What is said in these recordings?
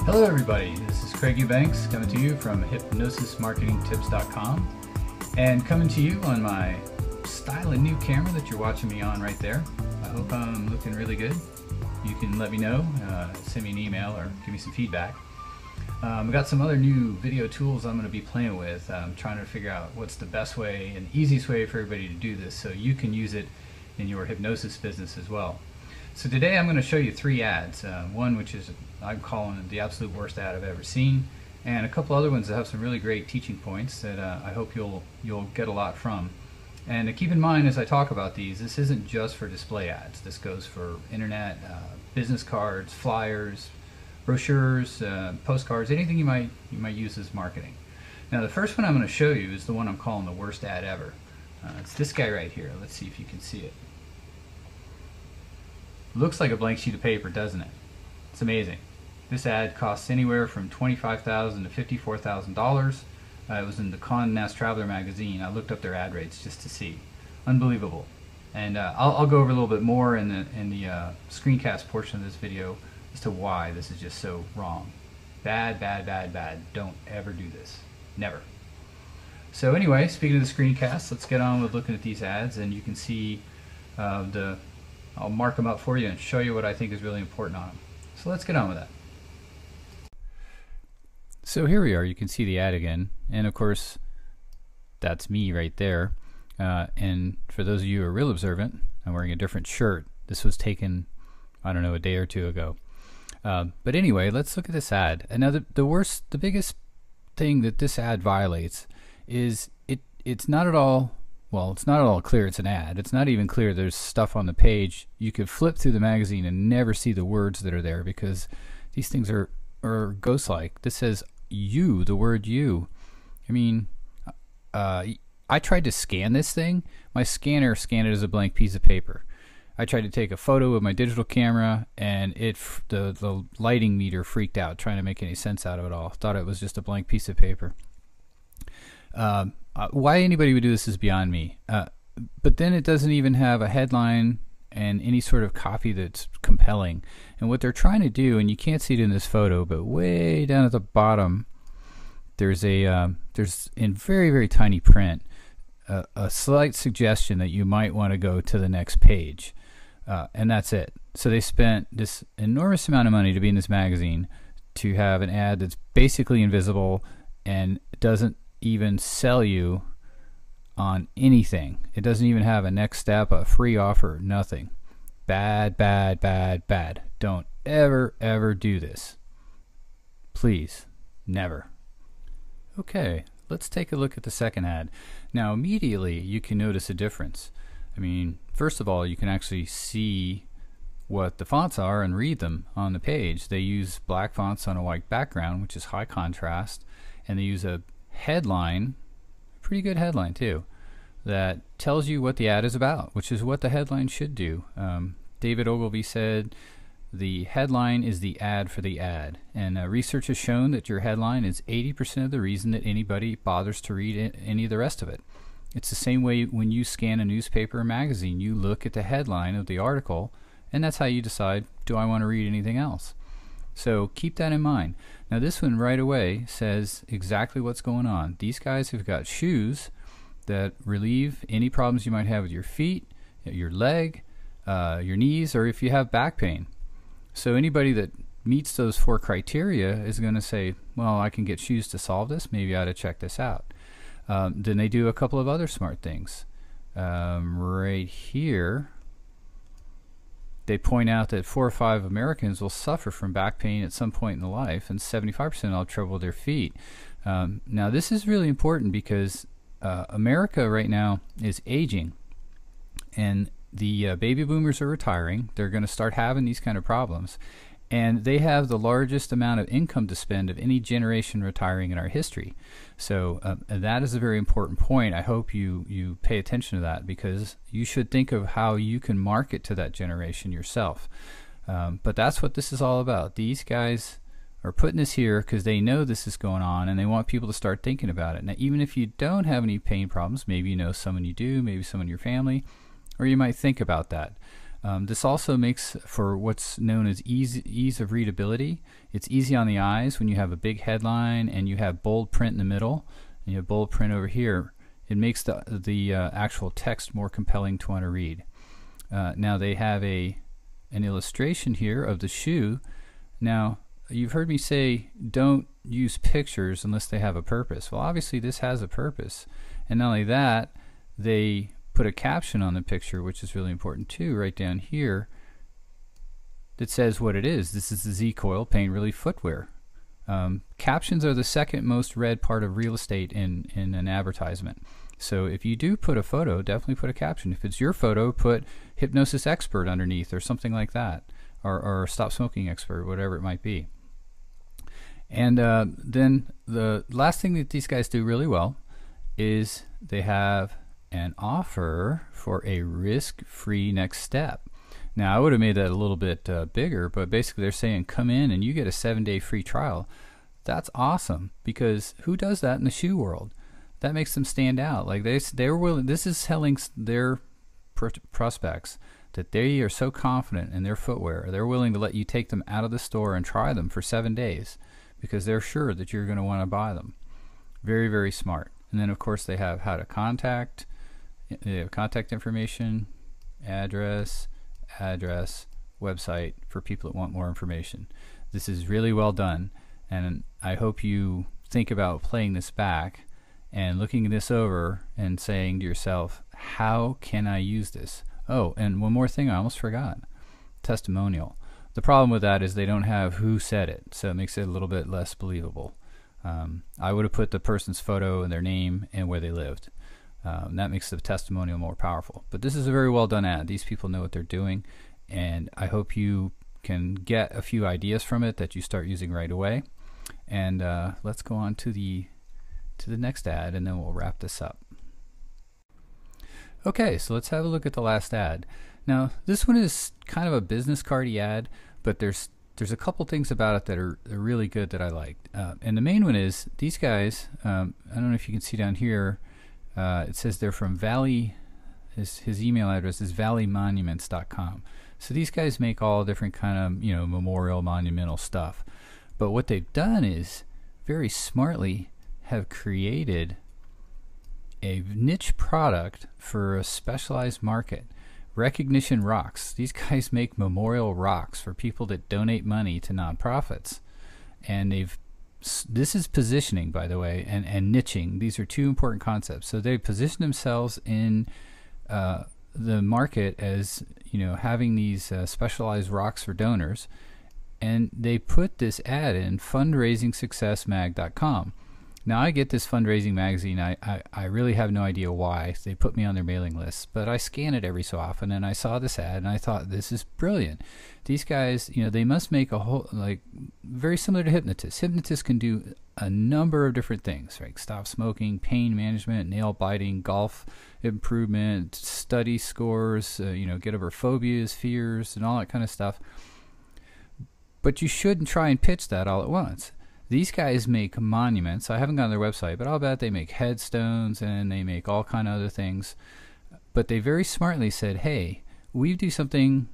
Hello everybody, this is Craig Eubanks coming to you from hypnosismarketingtips.com and coming to you on my styling new camera that you're watching me on right there. I hope I'm looking really good. You can let me know, send me an email or give me some feedback. I've got some other new video tools I'm going to be playing with. I'm trying to figure out what's the best way and easiest way for everybody to do this so you can use it in your hypnosis business as well. So today I'm going to show you three ads. One which is I'm calling the absolute worst ad I've ever seen, and a couple other ones that have some really great teaching points that I hope you'll get a lot from. And to keep in mind as I talk about these, this isn't just for display ads. This goes for internet, business cards, flyers, brochures, postcards, anything you might use as marketing. Now the first one I'm going to show you is the one I'm calling the worst ad ever. It's this guy right here. Let's see if you can see it. Looks like a blank sheet of paper, doesn't it? It's amazing. This ad costs anywhere from $25,000 to $54,000. It was in the Condé Nast Traveler magazine. I looked up their ad rates just to see. Unbelievable. And I'll go over a little bit more in the screencast portion of this video as to why this is just so wrong. Bad, bad, bad, bad. Don't ever do this. Never. So anyway, speaking of the screencast, let's get on with looking at these ads, and you can see I'll mark them up for you and show you what I think is really important on them. So let's get on with that. So here we are. You can see the ad again, and of course that's me right there. And for those of you who are real observant, I'm wearing a different shirt. This was taken, I don't know, a day or two ago. But anyway, let's look at this ad. And now the biggest thing that this ad violates is it's not at all, well, it's not at all clear it's an ad. It's not even clear there's stuff on the page. You could flip through the magazine and never see the words that are there because these things are ghost-like. This says you, the word you. I mean, I tried to scan this thing. My scanner scanned it as a blank piece of paper. I tried to take a photo with my digital camera, and the lighting meter freaked out trying to make any sense out of it all. Thought it was just a blank piece of paper. Why anybody would do this is beyond me. But then it doesn't even have a headline and any sort of copy that's compelling. And what they're trying to do, and you can't see it in this photo, but way down at the bottom, there's in very, very tiny print, a slight suggestion that you might want to go to the next page. And that's it. So they spent this enormous amount of money to be in this magazine to have an ad that's basically invisible and doesn't even sell you on anything. It doesn't even have a next step, a free offer, nothing. Bad, bad, bad, bad. Don't ever, ever do this. Please, never. Okay, let's take a look at the second ad. Now immediately you can notice a difference. I mean, first of all, you can actually see what the fonts are and read them on the page. They use black fonts on a white background, which is high contrast, and they use a headline, pretty good headline too, that tells you what the ad is about, which is what the headline should do. David Ogilvy said the headline is the ad for the ad, and research has shown that your headline is 80% of the reason that anybody bothers to read any of the rest of it. It's the same way when you scan a newspaper or magazine. You look at the headline of the article, and that's how you decide, do I want to read anything else? So keep that in mind. Now this one right away says exactly what's going on. These guys have got shoes that relieve any problems you might have with your feet, your leg, your knees, or if you have back pain. So anybody that meets those four criteria is going to say, well, I can get shoes to solve this. Maybe I ought to check this out. Then they do a couple of other smart things. Right here, they point out that 4 or 5 Americans will suffer from back pain at some point in their life, and 75% will have trouble with their feet. Now this is really important because America right now is aging, and the baby boomers are retiring. They're going to start having these kind of problems, and they have the largest amount of income to spend of any generation retiring in our history. So that is a very important point. I hope you pay attention to that, because you should think of how you can market to that generation yourself. But that's what this is all about. These guys are putting this here because they know this is going on, and they want people to start thinking about it. Now, even if you don't have any pain problems, maybe you know someone you do, maybe someone in your family, or you might think about that. This also makes for what's known as ease of readability. It's easy on the eyes when you have a big headline and you have bold print in the middle and you have bold print over here. It makes the actual text more compelling to want to read. Now they have an illustration here of the shoe. Now you've heard me say don't use pictures unless they have a purpose. Well, obviously this has a purpose, and not only that, they put a caption on the picture, which is really important too, right down here, that says what it is. This is the Z-Coil Pain Relief Footwear. Captions are the second most read part of real estate in an advertisement. So if you do put a photo, definitely put a caption. If it's your photo, put hypnosis expert underneath or something like that, or stop smoking expert, whatever it might be. And then the last thing that these guys do really well is they have an offer for a risk-free next step. Now I would have made that a little bit bigger, but basically they're saying come in and you get a 7-day free trial. That's awesome, because who does that in the shoe world? That makes them stand out. Like they're willing. This is telling their prospects that they are so confident in their footwear, they're willing to let you take them out of the store and try them for 7 days because they're sure that you're going to want to buy them. Very, very smart. And then of course they have how to contact. They have contact information, address, website for people that want more information. This is really well done, and I hope you think about playing this back and looking this over and saying to yourself, how can I use this? Oh, and one more thing I almost forgot. Testimonial. The problem with that is they don't have who said it, so it makes it a little bit less believable. I would have put the person's photo and their name and where they lived. That makes the testimonial more powerful. But this is a very well done ad. These people know what they're doing, and I hope you can get a few ideas from it that you start using right away. And let's go on to the next ad, and then we'll wrap this up. Okay, so let's have a look at the last ad. Now this one is kind of a business cardy ad, but there's a couple things about it that are really good that I liked. And the main one is these guys. I don't know if you can see down here. It says they're from Valley. His email address is valleymonuments.com. So these guys make all different kind of memorial monumental stuff. But what they've done is very smartly have created a niche product for a specialized market. Recognition Rocks. These guys make memorial rocks for people that donate money to nonprofits, and this is positioning, by the way, and niching. These are two important concepts. So they position themselves in the market as having these specialized rocks for donors, and they put this ad in fundraisingsuccessmag.com. Now I get this fundraising magazine. I really have no idea why they put me on their mailing list, but I scan it every so often, and I saw this ad and I thought, this is brilliant. These guys, they must make a whole, very similar to hypnotists. Hypnotists can do a number of different things, right? Stop smoking, pain management, nail biting, golf improvement, study scores, get over phobias, fears, and all that kind of stuff. But you shouldn't try and pitch that all at once. These guys make monuments. I haven't gone to their website, but I'll bet they make headstones and they make all kind of other things. But they very smartly said, hey, we do something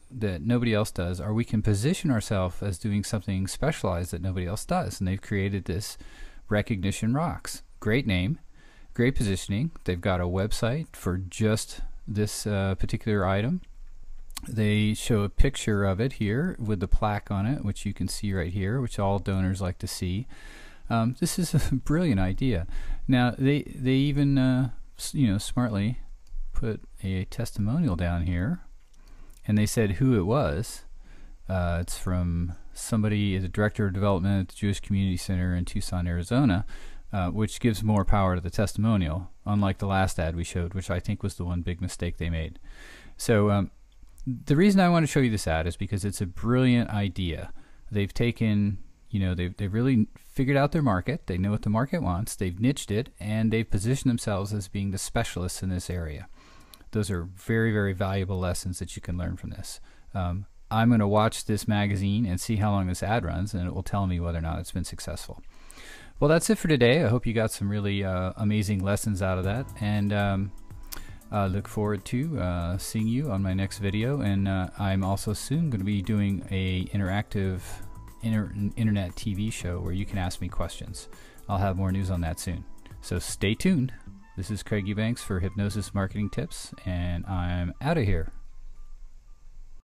that nobody else does, or we can position ourselves as doing something specialized that nobody else does. And they've created this Recognition Rocks. Great name, great positioning. They've got a website for just this particular item. They show a picture of it here with the plaque on it, which you can see right here, which all donors like to see. This is a brilliant idea. Now they even smartly put a testimonial down here, and they said who it was. It's from somebody, the director of development at the Jewish Community Center in Tucson, Arizona, which gives more power to the testimonial, unlike the last ad we showed, which I think was the one big mistake they made. So the reason I want to show you this ad is because it's a brilliant idea. They've taken, they've really figured out their market. They know what the market wants. They've niched it, and they've positioned themselves as being the specialists in this area. Those are very, very valuable lessons that you can learn from this. I'm going to watch this magazine and see how long this ad runs, and it will tell me whether or not it's been successful. Well, that's it for today. I hope you got some really amazing lessons out of that. And Look forward to seeing you on my next video, and I'm also soon going to be doing a interactive internet TV show where you can ask me questions. I'll have more news on that soon, so stay tuned. This is Craig Eubanks for Hypnosis Marketing Tips, and I'm out of here.